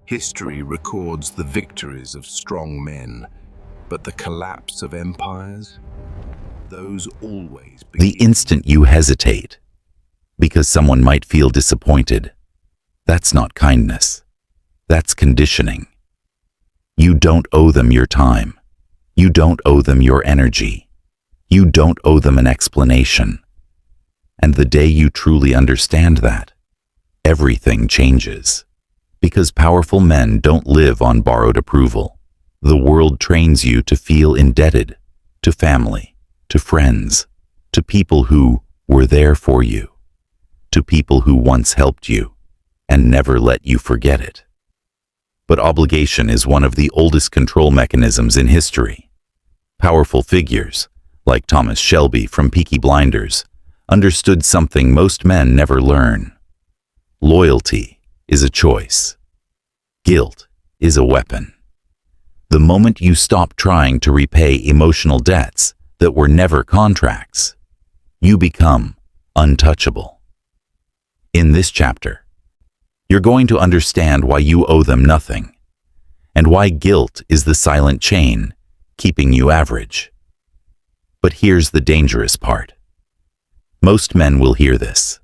History records the victories of strong men, but the collapse of empires, those always begin. The instant you hesitate, because someone might feel disappointed, that's not kindness. That's conditioning. You don't owe them your time. You don't owe them your energy. You don't owe them an explanation. And the day you truly understand that, everything changes. Because powerful men don't live on borrowed approval. The world trains you to feel indebted to family, to friends, to people who were there for you, to people who once helped you and never let you forget it. But obligation is one of the oldest control mechanisms in history. Powerful figures, like Thomas Shelby from Peaky Blinders, understood something most men never learn. Loyalty is a choice. Guilt is a weapon. The moment you stop trying to repay emotional debts that were never contracts, you become untouchable. In this chapter, you're going to understand why you owe them nothing, and why guilt is the silent chain keeping you average. But here's the dangerous part. Most men will hear this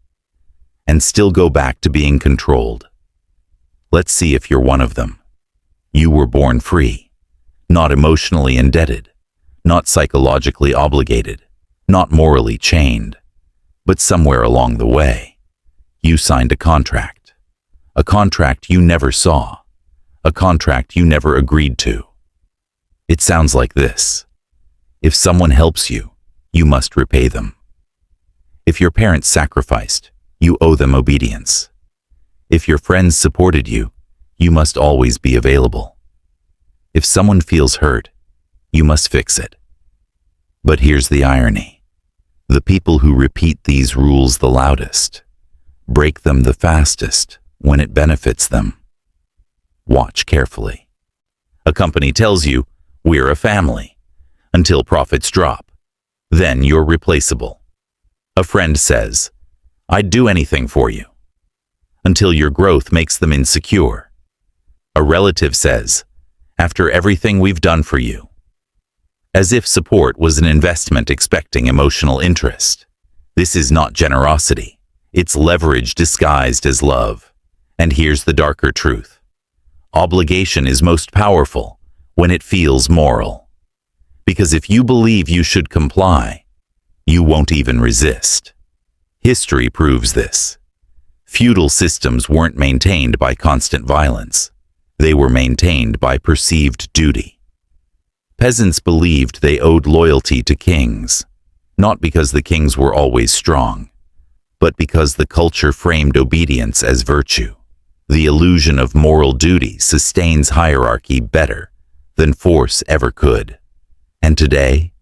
and still go back to being controlled. Let's see if you're one of them. You were born free, not emotionally indebted, not psychologically obligated, not morally chained, but somewhere along the way, you signed a contract you never saw, a contract you never agreed to. It sounds like this. If someone helps you, you must repay them. If your parents sacrificed, you owe them obedience. If your friends supported you, you must always be available. If someone feels hurt, you must fix it. But here's the irony. The people who repeat these rules the loudest, break them the fastest when it benefits them. Watch carefully. A company tells you, "We're a family," until profits drop. Then you're replaceable. A friend says, "I'd do anything for you," until your growth makes them insecure. A relative says, "After everything we've done for you," as if support was an investment expecting emotional interest. This is not generosity. It's leverage disguised as love. And here's the darker truth. Obligation is most powerful when it feels moral. Because if you believe you should comply, you won't even resist. History proves this. Feudal systems weren't maintained by constant violence. They were maintained by perceived duty. Peasants believed they owed loyalty to kings, not because the kings were always strong, but because the culture framed obedience as virtue. The illusion of moral duty sustains hierarchy better than force ever could. And today,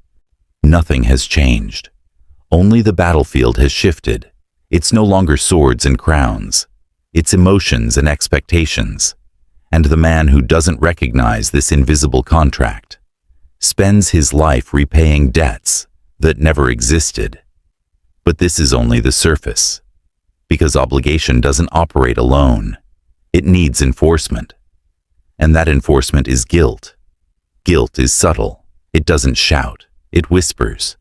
nothing has changed. Only the battlefield has shifted. It's no longer swords and crowns. It's emotions and expectations. And the man who doesn't recognize this invisible contract spends his life repaying debts that never existed. But this is only the surface, because obligation doesn't operate alone. It needs enforcement. And that enforcement is guilt. Guilt is subtle. It doesn't shout. It whispers,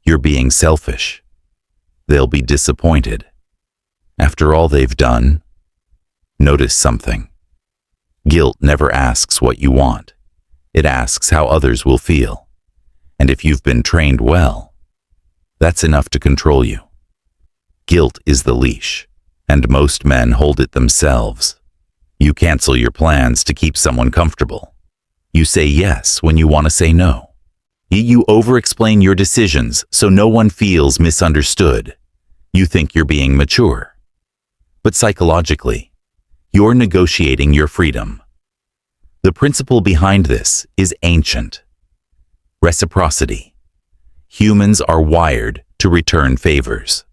"You're being selfish." They'll be disappointed. After all they've done, notice something. Guilt never asks what you want. It asks how others will feel. And if you've been trained well, that's enough to control you. Guilt is the leash, and most men hold it themselves. You cancel your plans to keep someone comfortable. You say yes when you want to say no. You over-explain your decisions so no one feels misunderstood. You think you're being mature. But psychologically, you're negotiating your freedom. The principle behind this is ancient. Reciprocity. Humans are wired to return favors,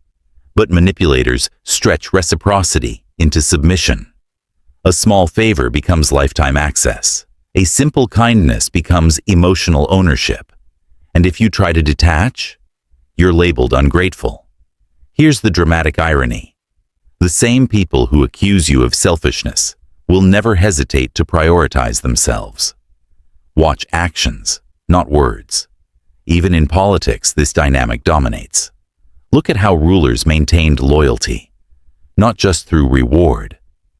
but manipulators stretch reciprocity into submission. A small favor becomes lifetime access. A simple kindness becomes emotional ownership. And if you try to detach, you're labeled ungrateful. Here's the dramatic irony. The same people who accuse you of selfishness will never hesitate to prioritize themselves. Watch actions, not words. Even in politics, this dynamic dominates. Look at how rulers maintained loyalty, not just through reward,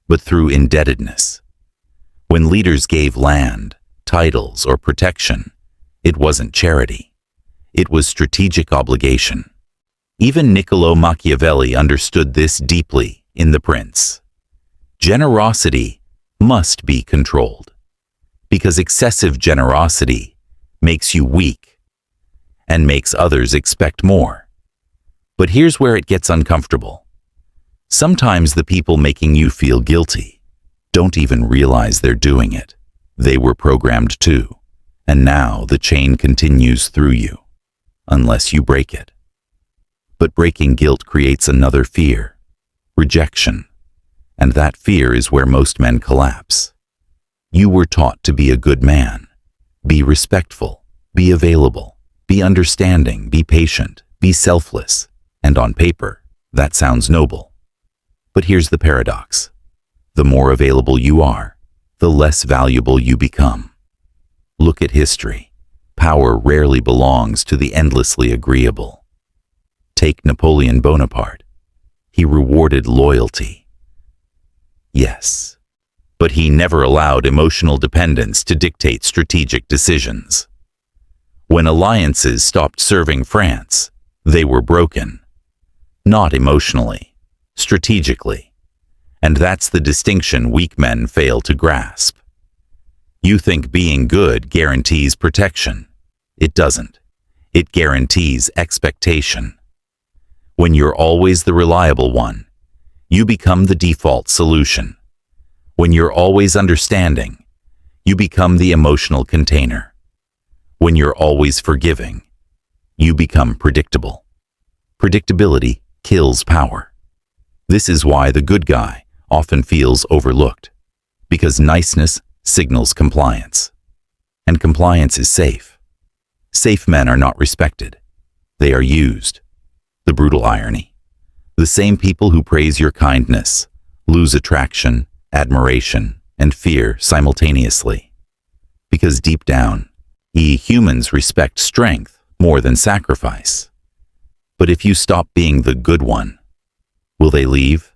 but through indebtedness. When leaders gave land, titles, or protection, it wasn't charity. It was strategic obligation. Even Niccolo Machiavelli understood this deeply in The Prince. Generosity must be controlled, because excessive generosity makes you weak and makes others expect more. But here's where it gets uncomfortable. Sometimes the people making you feel guilty don't even realize they're doing it. They were programmed too, and now the chain continues through you, unless you break it. But breaking guilt creates another fear, rejection, and that fear is where most men collapse. You were taught to be a good man, be respectful, be available, be understanding, be patient, be selfless, and on paper, that sounds noble. But here's the paradox. The more available you are, the less valuable you become. Look at history. Power rarely belongs to the endlessly agreeable. Take Napoleon Bonaparte. He rewarded loyalty. Yes, but he never allowed emotional dependence to dictate strategic decisions. When alliances stopped serving France, they were broken. Not emotionally, strategically. And that's the distinction weak men fail to grasp. You think being good guarantees protection. It doesn't. It guarantees expectation. When you're always the reliable one, you become the default solution. When you're always understanding, you become the emotional container. When you're always forgiving, you become predictable. Predictability kills power. This is why the good guy often feels overlooked, because niceness signals compliance. And compliance is safe. Safe men are not respected. They are used. The brutal irony. The same people who praise your kindness lose attraction, admiration, and fear simultaneously. Because deep down, humans respect strength more than sacrifice. But if you stop being the good one, will they leave?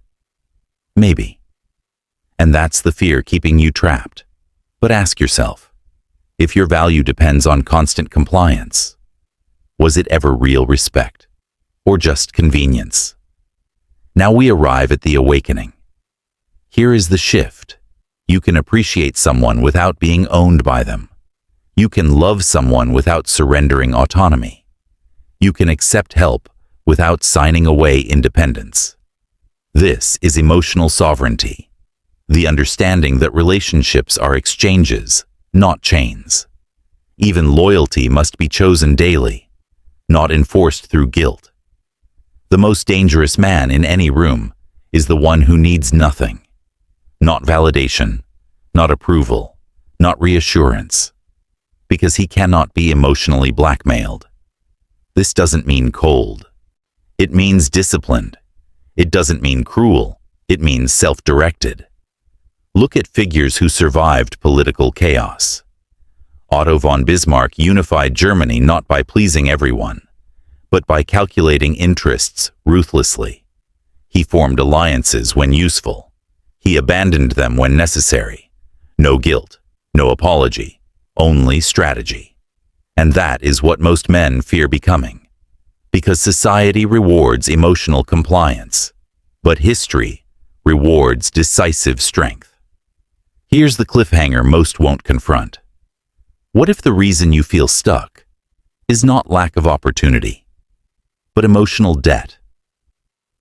Maybe. And that's the fear keeping you trapped. But ask yourself, if your value depends on constant compliance, was it ever real respect, or just convenience? Now we arrive at the awakening. Here is the shift. You can appreciate someone without being owned by them. You can love someone without surrendering autonomy. You can accept help without signing away independence. This is emotional sovereignty, the understanding that relationships are exchanges, not chains. Even loyalty must be chosen daily, not enforced through guilt. The most dangerous man in any room is the one who needs nothing. Not validation, not approval, not reassurance, because he cannot be emotionally blackmailed. This doesn't mean cold. It means disciplined. It doesn't mean cruel. It means self-directed. Look at figures who survived political chaos. Otto von Bismarck unified Germany not by pleasing everyone, but by calculating interests ruthlessly. He formed alliances when useful. He abandoned them when necessary. No guilt, no apology, only strategy. And that is what most men fear becoming. Because society rewards emotional compliance, but history rewards decisive strength. Here's the cliffhanger most won't confront. What if the reason you feel stuck is not lack of opportunity, but emotional debt?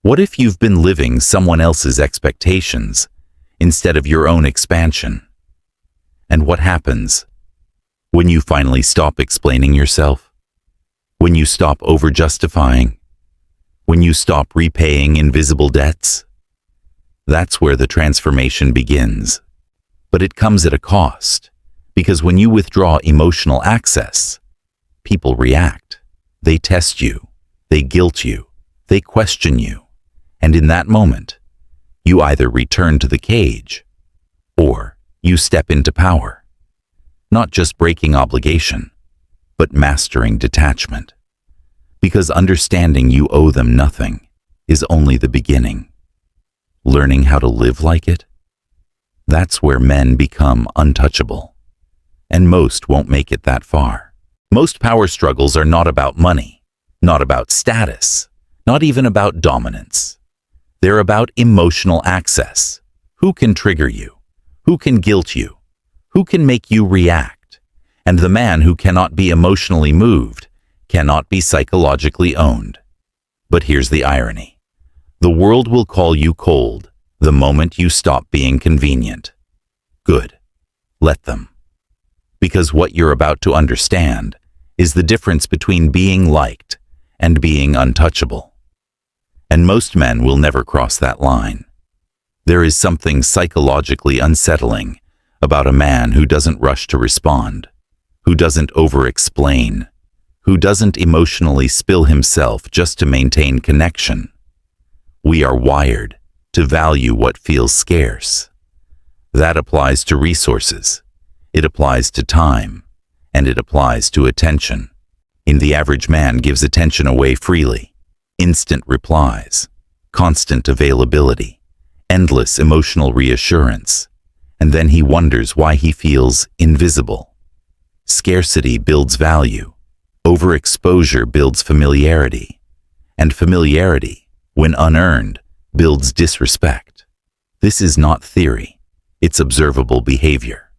What if you've been living someone else's expectations instead of your own expansion? And what happens when you finally stop explaining yourself? When you stop over-justifying? When you stop repaying invisible debts? That's where the transformation begins. But it comes at a cost, because when you withdraw emotional access, people react. They test you, they guilt you, they question you, and in that moment, you either return to the cage or you step into power. Not just breaking obligation, but mastering detachment. Because understanding you owe them nothing is only the beginning. Learning how to live like it? That's where men become untouchable. And most won't make it that far. Most power struggles are not about money, not about status, not even about dominance. They're about emotional access. Who can trigger you? Who can guilt you? Who can make you react? And the man who cannot be emotionally moved cannot be psychologically owned. But here's the irony. The world will call you cold the moment you stop being convenient. Good. Let them. Because what you're about to understand is the difference between being liked and being untouchable. And most men will never cross that line. There is something psychologically unsettling about a man who doesn't rush to respond, who doesn't over-explain, who doesn't emotionally spill himself just to maintain connection. We are wired to value what feels scarce. That applies to resources, it applies to time, and it applies to attention. The average man gives attention away freely. Instant replies, constant availability, endless emotional reassurance, and then he wonders why he feels invisible. Scarcity builds value, overexposure builds familiarity, and familiarity, when unearned, builds disrespect. This is not theory, it's observable behavior.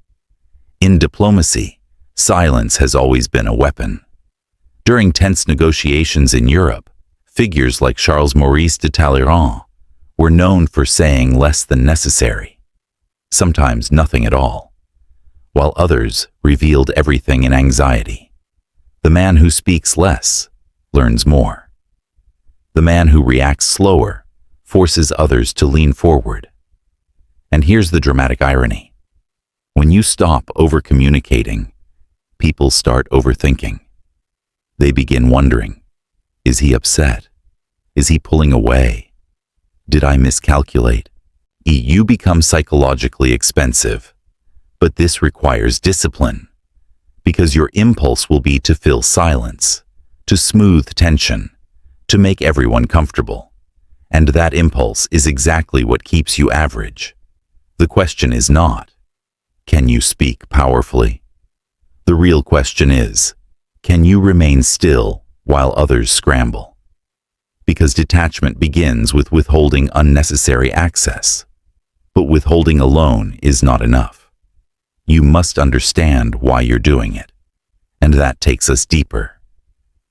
In diplomacy, silence has always been a weapon. During tense negotiations in Europe, figures like Charles Maurice de Talleyrand were known for saying less than necessary, sometimes nothing at all, while others revealed everything in anxiety. The man who speaks less learns more. The man who reacts slower forces others to lean forward. And here's the dramatic irony. When you stop over-communicating, people start overthinking. They begin wondering, is he upset? Is he pulling away? Did I miscalculate? You become psychologically expensive, but this requires discipline, because your impulse will be to fill silence, to smooth tension, to make everyone comfortable. And that impulse is exactly what keeps you average. The question is not, can you speak powerfully? The real question is, can you remain still while others scramble? Because detachment begins with withholding unnecessary access. But withholding alone is not enough. You must understand why you're doing it. And that takes us deeper.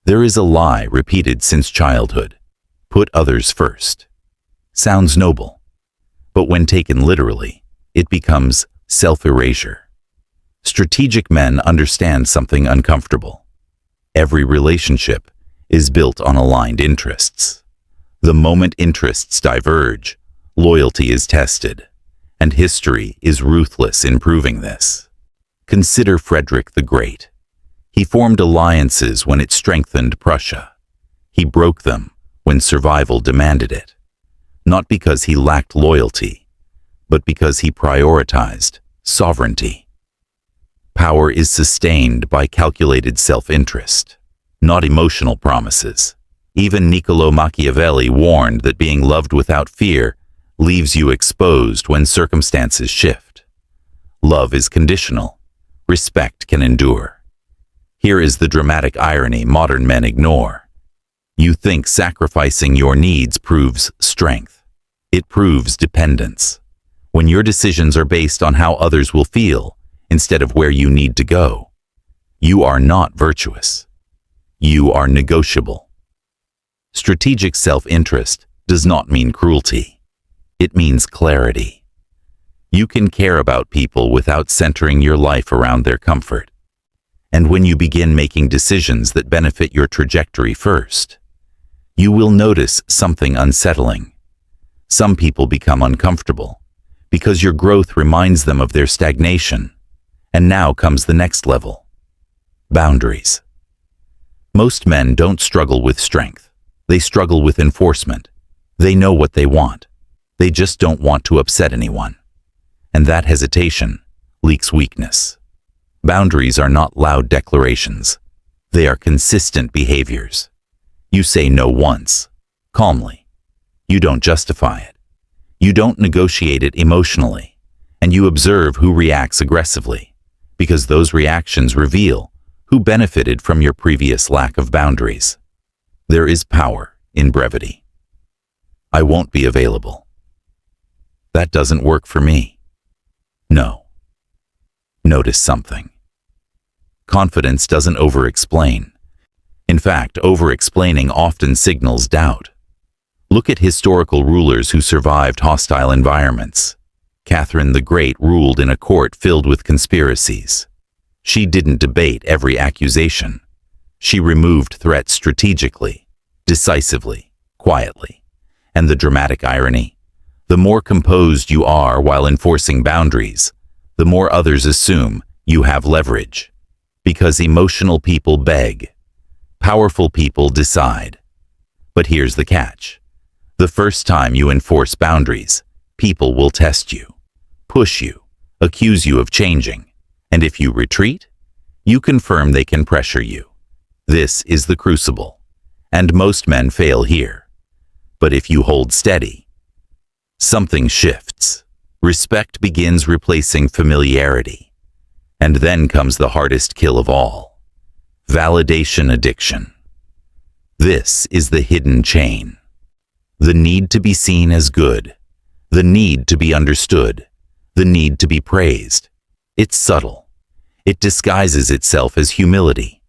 There is a lie repeated since childhood. Put others first. Sounds noble. But when taken literally, it becomes self-erasure. Strategic men understand something uncomfortable. Every relationship is built on aligned interests. The moment interests diverge, loyalty is tested, and history is ruthless in proving this. Consider Frederick the Great. He formed alliances when it strengthened Prussia. He broke them when survival demanded it, not because he lacked loyalty, but because he prioritized sovereignty. Power is sustained by calculated self-interest, not emotional promises. Even Niccolò Machiavelli warned that being loved without fear leaves you exposed when circumstances shift. Love is conditional. Respect can endure. Here is the dramatic irony modern men ignore. You think sacrificing your needs proves strength. It proves dependence. When your decisions are based on how others will feel instead of where you need to go, you are not virtuous. You are negotiable. Strategic self-interest does not mean cruelty. It means clarity. You can care about people without centering your life around their comfort. And when you begin making decisions that benefit your trajectory first, you will notice something unsettling. Some people become uncomfortable because your growth reminds them of their stagnation. And now comes the next level. Boundaries. Most men don't struggle with strength. They struggle with enforcement. They know what they want. They just don't want to upset anyone. and that hesitation leaks weakness. Boundaries are not loud declarations. They are consistent behaviors. You say no once, calmly. You don't justify it. You don't negotiate it emotionally, and you observe who reacts aggressively, because those reactions reveal who benefited from your previous lack of boundaries. There is power in brevity. I won't be available. That doesn't work for me. No. Notice something. Confidence doesn't over-explain. In fact, over-explaining often signals doubt. Look at historical rulers who survived hostile environments. Catherine the Great ruled in a court filled with conspiracies. She didn't debate every accusation. She removed threats strategically, decisively, quietly. And the dramatic irony? The more composed you are while enforcing boundaries, the more others assume you have leverage. Because emotional people beg. Powerful people decide. But here's the catch. The first time you enforce boundaries, people will test you, push you, accuse you of changing. And if you retreat, you confirm they can pressure you. This is the crucible. And most men fail here. But if you hold steady, something shifts. Respect begins replacing familiarity. And then comes the hardest kill of all. Validation addiction. This is the hidden chain. The need to be seen as good. The need to be understood. The need to be praised. It's subtle. It disguises itself as humility.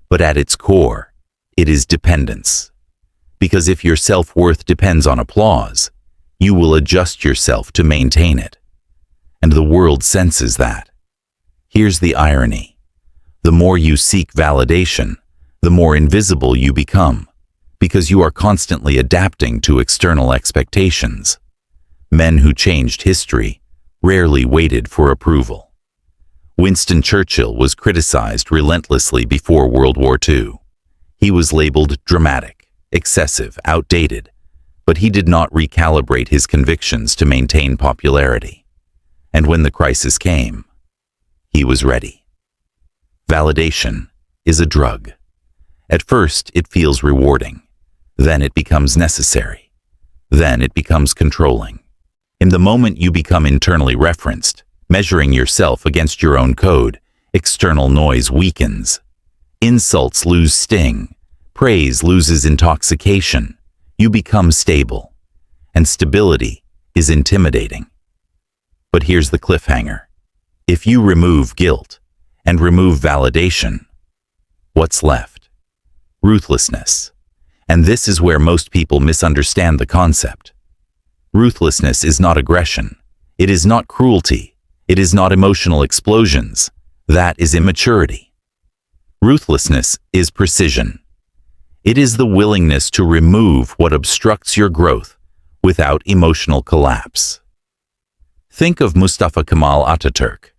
But at its core, it is dependence. Because if your self-worth depends on applause, you will adjust yourself to maintain it. And the world senses that. Here's the irony. The more you seek validation, the more invisible you become, because you are constantly adapting to external expectations. Men who changed history rarely waited for approval. Winston Churchill was criticized relentlessly before World War II. He was labeled dramatic, excessive, outdated, but he did not recalibrate his convictions to maintain popularity. And when the crisis came, he was ready. Validation is a drug. At first, it feels rewarding. Then it becomes necessary. Then it becomes controlling. In the moment you become internally referenced, measuring yourself against your own code, external noise weakens. Insults lose sting. Praise loses intoxication. You become stable. And stability is intimidating. But here's the cliffhanger. If you remove guilt and remove validation, what's left? Ruthlessness. And this is where most people misunderstand the concept. Ruthlessness is not aggression. It is not cruelty. It is not emotional explosions. That is immaturity. Ruthlessness is precision. It is the willingness to remove what obstructs your growth without emotional collapse. Think of Mustafa Kemal Ataturk.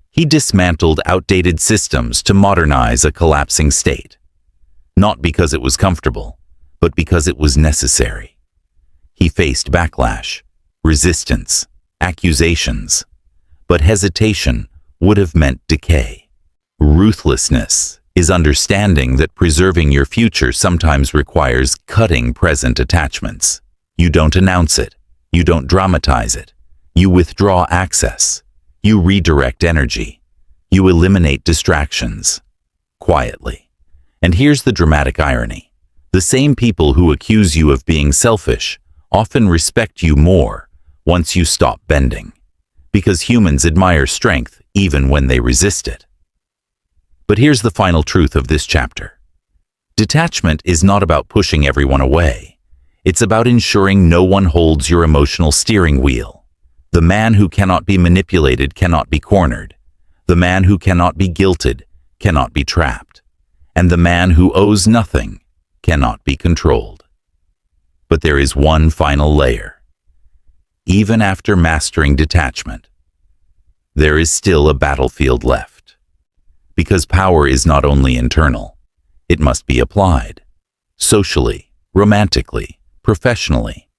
He dismantled outdated systems to modernize a collapsing state. Not because it was comfortable, but because it was necessary. He faced backlash, resistance, accusations, but hesitation would have meant decay. Ruthlessness is understanding that preserving your future sometimes requires cutting present attachments. You don't announce it. You don't dramatize it. You withdraw access. You redirect energy. You eliminate distractions. Quietly. And here's the dramatic irony. The same people who accuse you of being selfish often respect you more once you stop bending. Because humans admire strength even when they resist it. But here's the final truth of this chapter. Detachment is not about pushing everyone away. It's about ensuring no one holds your emotional steering wheel. The man who cannot be manipulated cannot be cornered. The man who cannot be guilted cannot be trapped. And the man who owes nothing cannot be controlled. But there is one final layer. Even after mastering detachment, there is still a battlefield left. Because power is not only internal, it must be applied. Socially, romantically, professionally.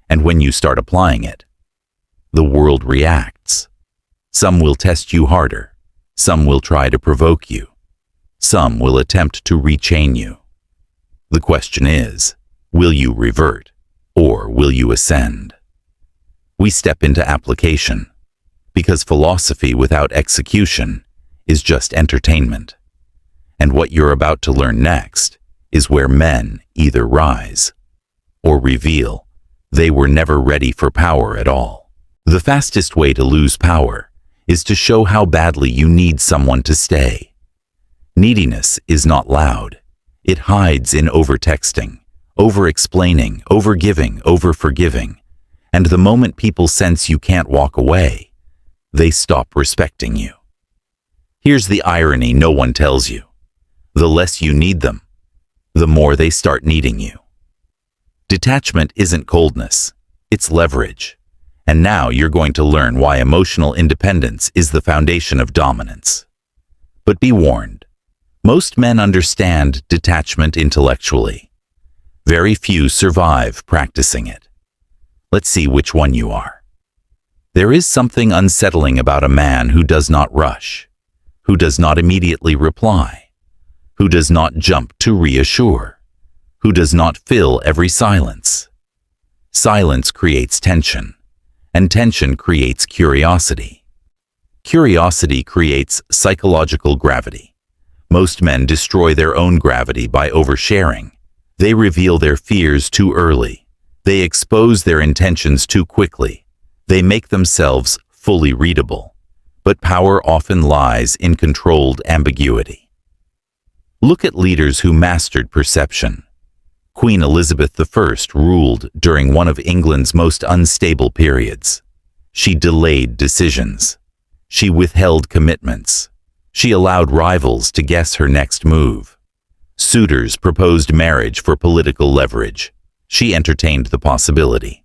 And when you start applying it, the world reacts. Some will test you harder. Some will try to provoke you. Some will attempt to rechain you. The question is, will you revert, or will you ascend? We step into application, because philosophy without execution is just entertainment. And what you're about to learn next is where men either rise or reveal they were never ready for power at all. The fastest way to lose power is to show how badly you need someone to stay. Neediness is not loud. It hides in over-texting, over-explaining, over-giving, over-forgiving. And the moment people sense you can't walk away, they stop respecting you. Here's the irony no one tells you. The less you need them, the more they start needing you. Detachment isn't coldness, it's leverage. And now you're going to learn why emotional independence is the foundation of dominance. But be warned, most men understand detachment intellectually. Very few survive practicing it. Let's see which one you are. There is something unsettling about a man who does not rush, who does not immediately reply, who does not jump to reassure, who does not fill every silence. Silence creates tension, and tension creates curiosity. Curiosity creates psychological gravity. Most men destroy their own gravity by oversharing. They reveal their fears too early. They expose their intentions too quickly. They make themselves fully readable. But power often lies in controlled ambiguity. Look at leaders who mastered perception. Queen Elizabeth I ruled during one of England's most unstable periods. She delayed decisions. She withheld commitments. She allowed rivals to guess her next move. Suitors proposed marriage for political leverage. She entertained the possibility.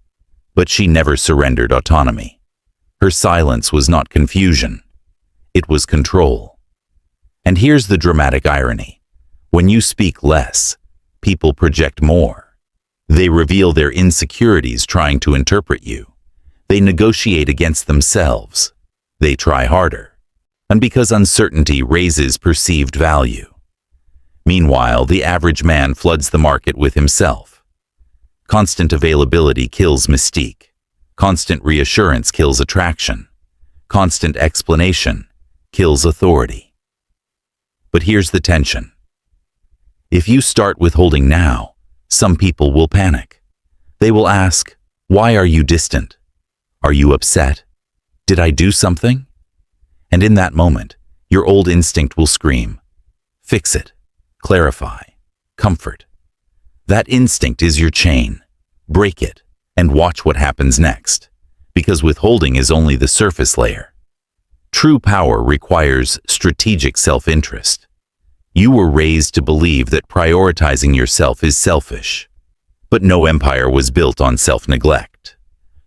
But she never surrendered autonomy. Her silence was not confusion. It was control. And here's the dramatic irony. When you speak less, people project more. They reveal their insecurities trying to interpret you. They negotiate against themselves. They try harder. And because uncertainty raises perceived value. Meanwhile, the average man floods the market with himself. Constant availability kills mystique. Constant reassurance kills attraction. Constant explanation kills authority. But here's the tension. If you start withholding now, some people will panic. They will ask, why are you distant? Are you upset? Did I do something? And in that moment, your old instinct will scream, fix it, clarify, comfort. That instinct is your chain. Break it, and watch what happens next. Because withholding is only the surface layer. True power requires strategic self-interest. You were raised to believe that prioritizing yourself is selfish. But no empire was built on self-neglect.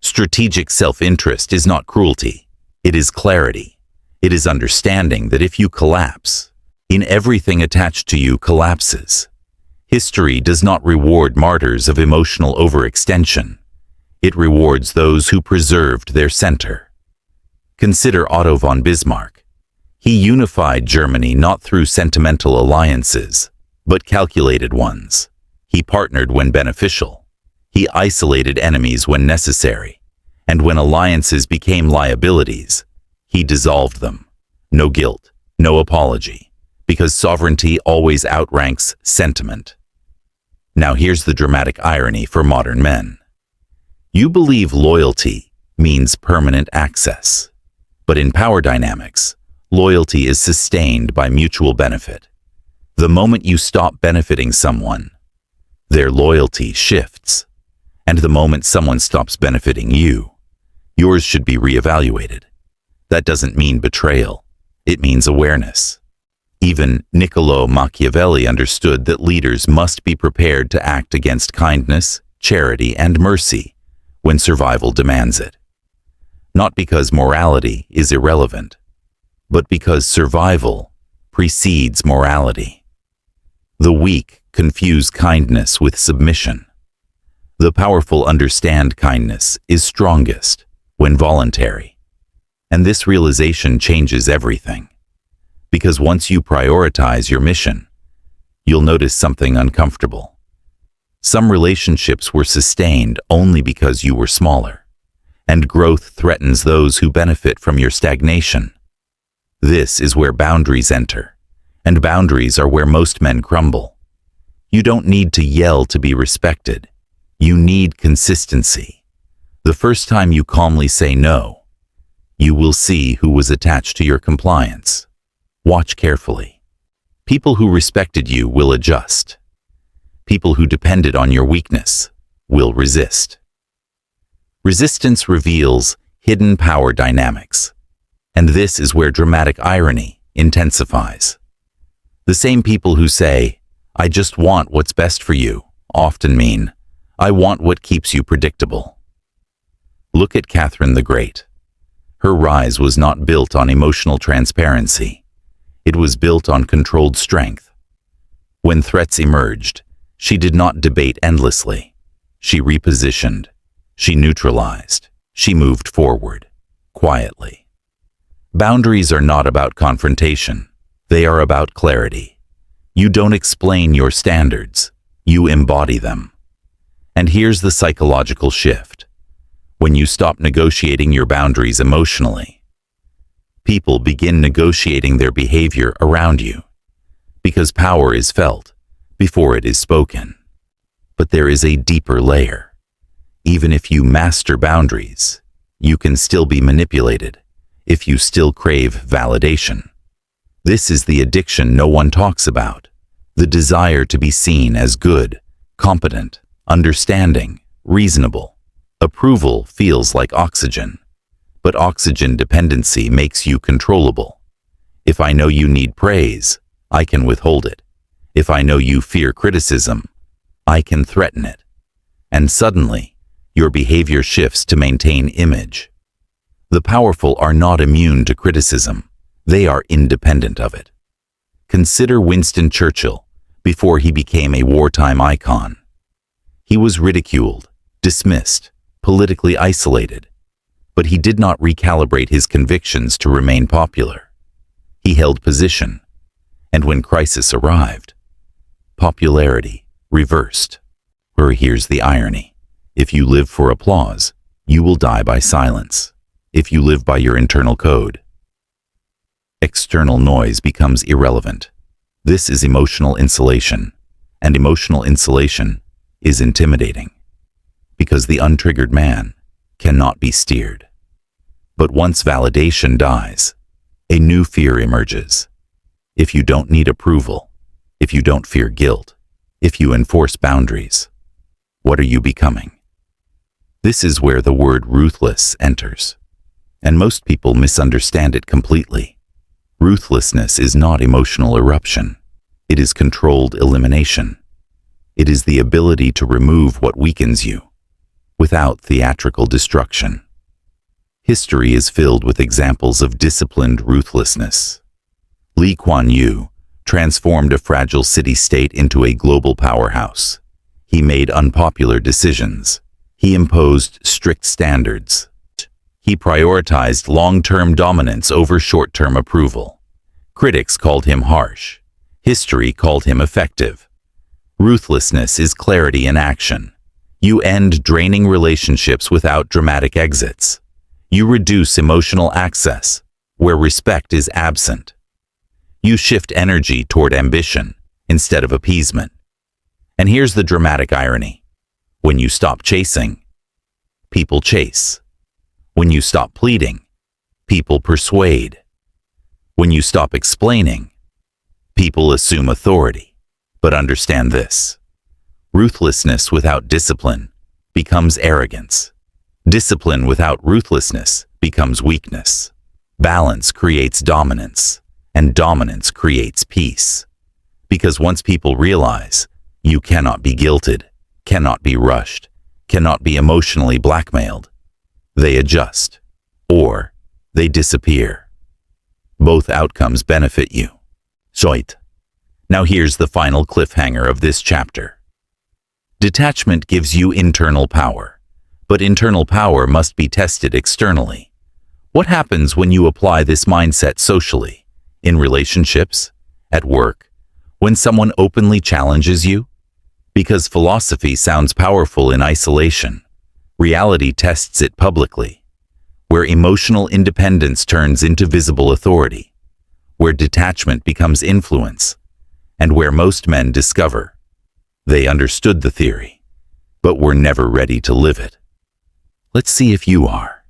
Strategic self-interest is not cruelty. It is clarity. It is understanding that if you collapse, in everything attached to you collapses. History does not reward martyrs of emotional overextension. It rewards those who preserved their center. Consider Otto von Bismarck. He unified Germany not through sentimental alliances, but calculated ones. He partnered when beneficial. He isolated enemies when necessary. And when alliances became liabilities, he dissolved them. No guilt, no apology, because sovereignty always outranks sentiment. Now here's the dramatic irony for modern men. You believe loyalty means permanent access. But in power dynamics, loyalty is sustained by mutual benefit. The moment you stop benefiting someone, their loyalty shifts. And the moment someone stops benefiting you, yours should be reevaluated. That doesn't mean betrayal. It means awareness. Even Niccolò Machiavelli understood that leaders must be prepared to act against kindness, charity, and mercy when survival demands it. Not because morality is irrelevant, but because survival precedes morality. The weak confuse kindness with submission. The powerful understand kindness is strongest when voluntary. And this realization changes everything. Because once you prioritize your mission, you'll notice something uncomfortable. Some relationships were sustained only because you were smaller, and growth threatens those who benefit from your stagnation. This is where boundaries enter, and boundaries are where most men crumble. You don't need to yell to be respected. You need consistency. The first time you calmly say no, you will see who was attached to your compliance. Watch carefully. People who respected you will adjust. People who depended on your weakness will resist. Resistance reveals hidden power dynamics, and this is where dramatic irony intensifies. The same people who say, "I just want what's best for you," often mean, "I want what keeps you predictable." Look at Catherine the Great. Her rise was not built on emotional transparency. It was built on controlled strength. When threats emerged, she did not debate endlessly. She repositioned. She neutralized. She moved forward, quietly. Boundaries are not about confrontation. They are about clarity. You don't explain your standards. You embody them. And here's the psychological shift. When you stop negotiating your boundaries emotionally, people begin negotiating their behavior around you, because power is felt before it is spoken. But there is a deeper layer. Even if you master boundaries, you can still be manipulated if you still crave validation. This is the addiction no one talks about, the desire to be seen as good, competent, understanding, reasonable. Approval feels like oxygen. But oxygen dependency makes you controllable. If I know you need praise, I can withhold it. If I know you fear criticism, I can threaten it. And suddenly, your behavior shifts to maintain image. The powerful are not immune to criticism. They are independent of it. Consider Winston Churchill before he became a wartime icon. He was ridiculed, dismissed, politically isolated. But he did not recalibrate his convictions to remain popular. He held position, and when crisis arrived, popularity reversed. Or here's the irony. If you live for applause, you will die by silence. If you live by your internal code, external noise becomes irrelevant. This is emotional insulation, and emotional insulation is intimidating, because the untriggered man cannot be steered. But once validation dies, a new fear emerges. If you don't need approval, if you don't fear guilt, if you enforce boundaries, what are you becoming? This is where the word ruthless enters, and most people misunderstand it completely. Ruthlessness is not emotional eruption. It is controlled elimination. It is the ability to remove what weakens you, without theatrical destruction. History is filled with examples of disciplined ruthlessness. Lee Kuan Yew transformed a fragile city-state into a global powerhouse. He made unpopular decisions. He imposed strict standards. He prioritized long-term dominance over short-term approval. Critics called him harsh. History called him effective. Ruthlessness is clarity in action. You end draining relationships without dramatic exits. You reduce emotional access where respect is absent. You shift energy toward ambition instead of appeasement. And here's the dramatic irony. When you stop chasing, people chase. When you stop pleading, people persuade. When you stop explaining, people assume authority. But understand this. Ruthlessness without discipline becomes arrogance. Discipline without ruthlessness becomes weakness. Balance creates dominance, and dominance creates peace. Because once people realize you cannot be guilted, cannot be rushed, cannot be emotionally blackmailed, they adjust, or they disappear. Both outcomes benefit you. Soit. Now here's the final cliffhanger of this chapter. Detachment gives you internal power, But internal power must be tested externally. What happens when you apply this mindset socially, in relationships, at work, when someone openly challenges you? Because philosophy sounds powerful in isolation, reality tests it publicly, where emotional independence turns into visible authority, where detachment becomes influence, and where most men discover they understood the theory, but were never ready to live it. Let's see if you are.